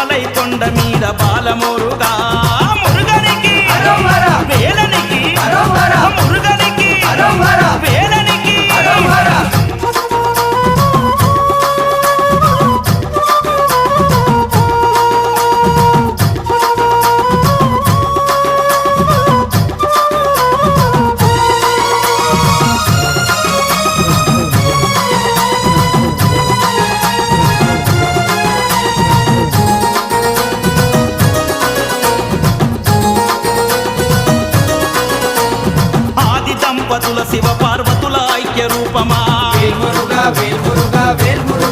తిరుమలై కొండ మీద బాలమురుగా మురుగనికి వేలనికి మురుగనికి వేలనికి దంపతుల శివ పార్వతుల ఐక్య రూపమా వేల్మురుగా వేల్మురుగా వేల్మురుగా